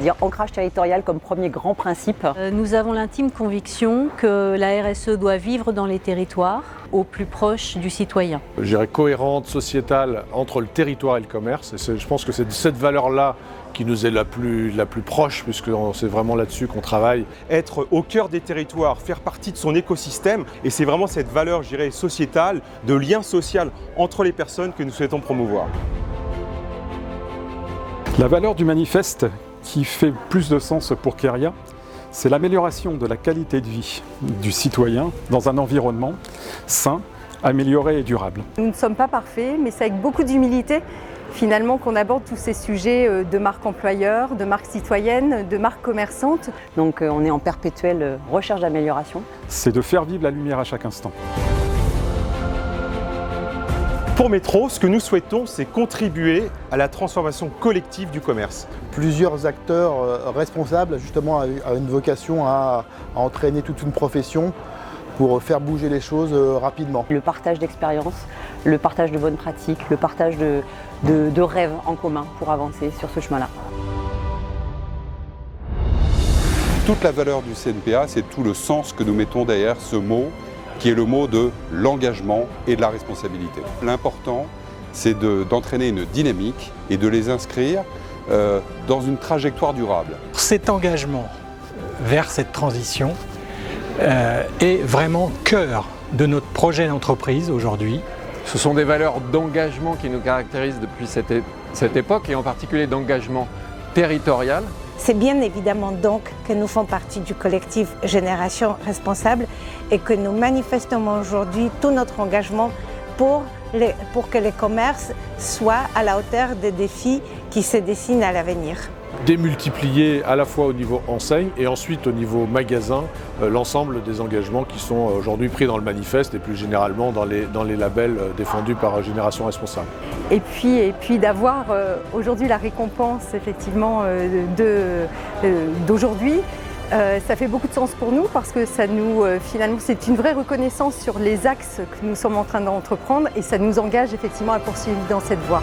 dire ancrage territorial comme premier grand principe. Nous avons l'intime conviction que la RSE doit vivre dans les territoires, au plus proche du citoyen. Je dirais cohérente, sociétale entre le territoire et le commerce. Et je pense que c'est cette valeur-là qui nous est la plus proche, puisque c'est vraiment là-dessus qu'on travaille. Être au cœur des territoires, faire partie de son écosystème, et c'est vraiment cette valeur, je dirais, sociétale, de lien social entre les personnes que nous souhaitons promouvoir. La valeur du manifeste qui fait plus de sens pour Keria, c'est l'amélioration de la qualité de vie du citoyen dans un environnement sain, amélioré et durable. Nous ne sommes pas parfaits, mais c'est avec beaucoup d'humilité finalement qu'on aborde tous ces sujets de marque employeur, de marque citoyenne, de marque commerçante. Donc on est en perpétuelle recherche d'amélioration. C'est de faire vivre la lumière à chaque instant. Pour Métro, ce que nous souhaitons, c'est contribuer à la transformation collective du commerce. Plusieurs acteurs responsables justement à une vocation à entraîner toute une profession pour faire bouger les choses rapidement. Le partage d'expériences, le partage de bonnes pratiques, le partage de rêves en commun pour avancer sur ce chemin-là. Toute la valeur du CNPA, c'est tout le sens que nous mettons derrière ce mot, qui est le mot de l'engagement et de la responsabilité. L'important, c'est d'entraîner une dynamique et de les inscrire dans une trajectoire durable. Cet engagement vers cette transition est vraiment cœur de notre projet d'entreprise aujourd'hui. Ce sont des valeurs d'engagement qui nous caractérisent depuis cette époque, et en particulier d'engagement territorial. C'est bien évidemment donc que nous faisons partie du collectif Génération Responsable et que nous manifestons aujourd'hui tout notre engagement pour que les commerces soient à la hauteur des défis qui se dessinent à l'avenir. Démultiplier à la fois au niveau enseigne et ensuite au niveau magasin l'ensemble des engagements qui sont aujourd'hui pris dans le manifeste et plus généralement dans les labels défendus par Génération Responsable. Et puis d'avoir aujourd'hui la récompense effectivement d'aujourd'hui, ça fait beaucoup de sens pour nous parce que ça nous, finalement, c'est une vraie reconnaissance sur les axes que nous sommes en train d'entreprendre et ça nous engage effectivement à poursuivre dans cette voie.